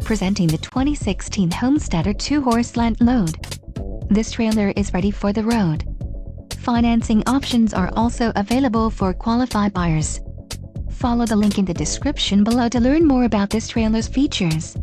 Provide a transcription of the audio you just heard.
Presenting the 2016 Homesteader 2-horse slant load. This trailer is ready for the road. Financing options are also available for qualified buyers. Follow the link in the description below to learn more about this trailer's features.